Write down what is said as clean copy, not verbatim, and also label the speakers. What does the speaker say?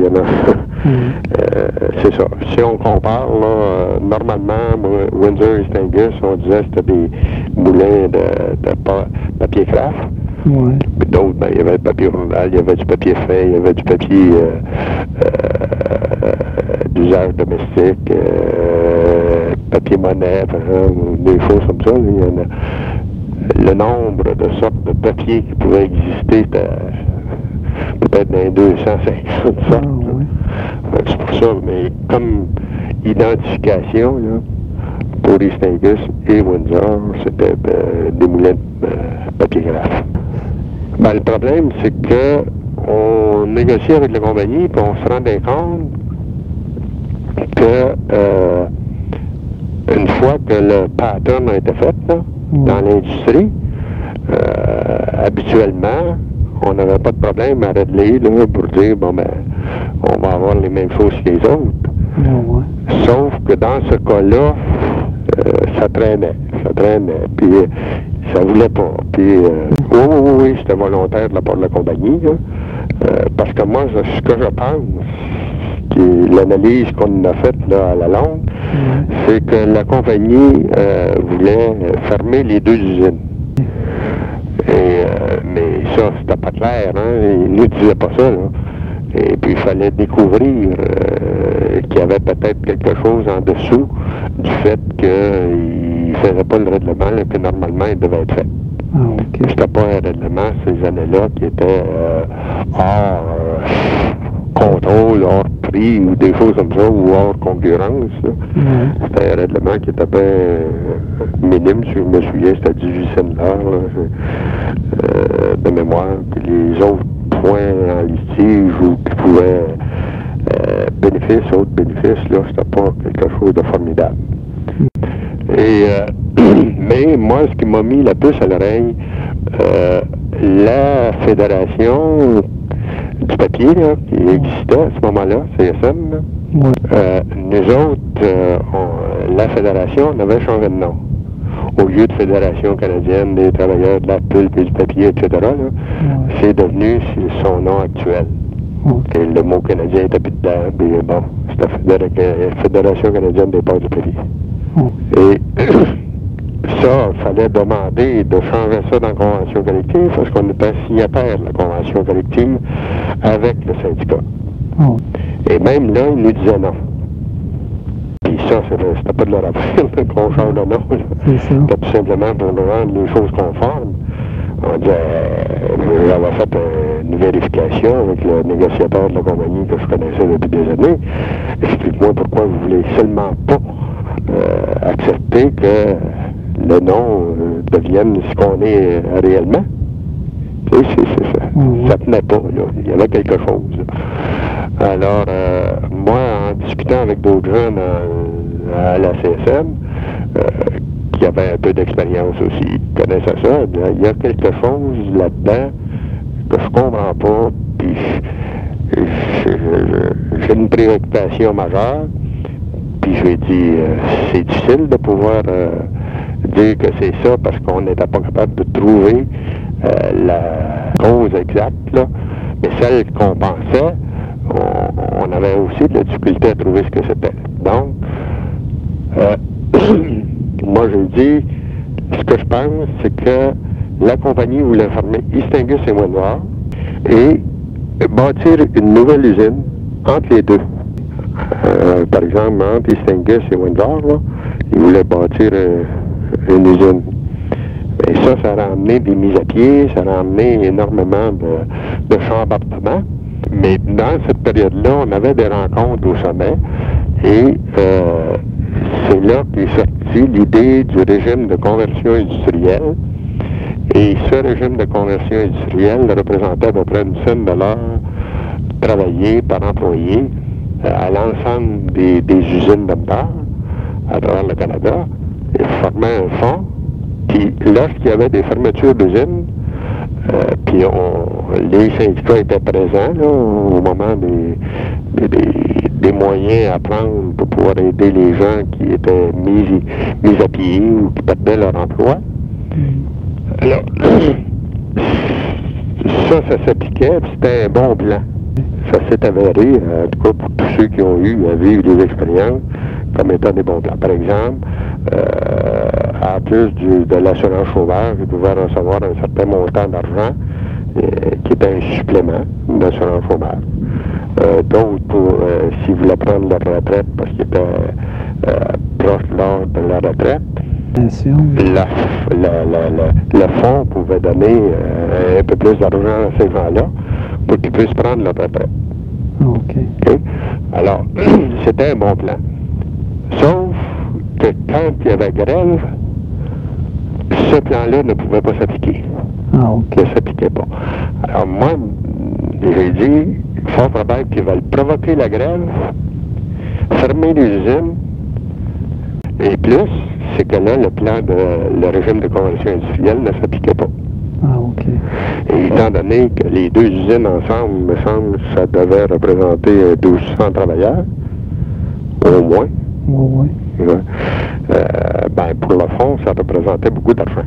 Speaker 1: y en a. C'est ça. Si on compare, là, normalement, Windsor et Stengus, on disait que c'était des moulins de papier craft.
Speaker 2: Ouais.
Speaker 1: Puis d'autres, ben, il y avait du papier journal, il y avait du papier fait, il y avait du papier d'usage domestique, papier monnaie, par exemple, des choses comme ça. Là, il y en a, le nombre de sortes de papiers qui pouvaient exister était peut-être dans les 250 sortes.
Speaker 2: Ouais.
Speaker 1: C'est pour ça, mais comme identification, là, pour les Stengus et Windsor, c'était des moulins de papier graphe. Ben, le problème, c'est que on négociait avec la compagnie, puis on se rendait compte que une fois que le pattern a été fait là, dans l'industrie, habituellement, on n'avait pas de problème à régler là, pour dire, bon ben, on va avoir les mêmes choses que les autres. Sauf que dans ce cas-là, ça traînait, puis ça voulait pas. Puis, oui, c'était volontaire de la part de la compagnie, là, parce que moi, ce que je pense, l'analyse qu'on a faite là, à la longue, c'est que la compagnie voulait fermer les deux usines. Mais ça, c'était pas clair, hein? Ils ne disaient pas ça, là. Et puis, il fallait découvrir qu'il y avait peut-être quelque chose en dessous du fait qu'il ne faisait pas le règlement là, que normalement il devait être fait.
Speaker 2: Ah, okay.
Speaker 1: C'était pas un règlement ces années-là qui était hors contrôle, hors prix ou des choses comme ça, ou hors concurrence. C'était un règlement qui était bien minime, si je me souviens, c'était 18 cents de mémoire. Puis les autres points en litige ou qui pouvaient bénéfices, autres bénéfices, là, c'était pas quelque chose de formidable. Et mais moi, ce qui m'a mis la puce à l'oreille, la fédération du papier là, qui existait à ce moment-là, CSM, là, nous autres, la fédération, on avait changé de nom. Au lieu de Fédération canadienne des travailleurs de la pulpe et du papier, etc., là, c'est devenu son nom actuel. Et le mot canadien était plus dedans, puis bon, c'était la Fédération canadienne des ports du papier. Et ça, il fallait demander de changer ça dans la convention collective, parce qu'on était signataire de la convention collective avec le syndicat. Et même là, ils nous disaient non. Puis ça, c'était pas de leur affaire qu'on change de nom. C'était tout simplement pour nous rendre les choses conformes. On disait, j'avais fait une vérification avec le négociateur de la compagnie que je connaissais depuis des années. Explique-moi pourquoi vous voulez seulement pas accepter que le nom devienne ce qu'on est réellement. C'est ça. Ça tenait pas, là. Il y avait quelque chose. Là. Alors, moi, en discutant avec d'autres jeunes à la CSM, qui avaient un peu d'expérience aussi, qui connaissaient ça, il y a quelque chose là-dedans que je comprends pas, puis j'ai une préoccupation majeure, puis je lui ai dit, c'est difficile de pouvoir dire que c'est ça, parce qu'on n'était pas capable de trouver la cause exacte, là, mais celle qu'on pensait, on avait aussi de la difficulté à trouver ce que c'était. Donc, moi j'ai dit, ce que je pense, c'est que la compagnie voulait fermer Stengus et Windsor et bâtir une nouvelle usine entre les deux. Par exemple, entre Stengus et Windsor, là, ils voulaient bâtir une usine. Et ça a amené des mises à pied, ça a amené énormément de chambardements. Mais dans cette période-là, on avait des rencontres au sommet et c'est là qu'est sortie l'idée du régime de conversion industrielle. Et ce régime de conversion industrielle représentait à peu près une centaine de l'heure travaillée par employé à l'ensemble des usines de beurre à travers le Canada et formait un fonds. Puis lorsqu'il y avait des fermetures d'usines, puis les syndicats étaient présents là, au moment des moyens à prendre pour pouvoir aider les gens qui étaient mis à pied ou qui perdaient leur emploi. Alors, ça s'appliquait, puis c'était un bon plan. ça s'est avéré, en tout cas pour tous ceux qui ont eu à vivre des expériences, comme étant des bons plans. Par exemple, en plus de l'assurance chômage, ils pouvaient recevoir un certain montant d'argent qui était un supplément d'assurance chômage. D'autres, s'ils voulaient prendre leur retraite parce qu'ils étaient proches de l'âge de la retraite, le fonds pouvait donner un peu plus d'argent à ces gens-là pour qu'ils puissent prendre leur retraite. Okay? Alors, c'était un bon plan. Sauf que quand il y avait grève, ce plan-là ne pouvait pas s'appliquer. Ne s'appliquait pas. Alors moi, j'ai dit, fort probable qu'ils veulent provoquer la grève, fermer les usines, et plus, c'est que là, le régime de convention industrielle ne s'appliquait pas. Et étant donné que les deux usines ensemble, me semble, ça devait représenter 1200 travailleurs, au moins.
Speaker 2: Ouais.
Speaker 1: Ben, pour le fond, ça représentait beaucoup d'argent.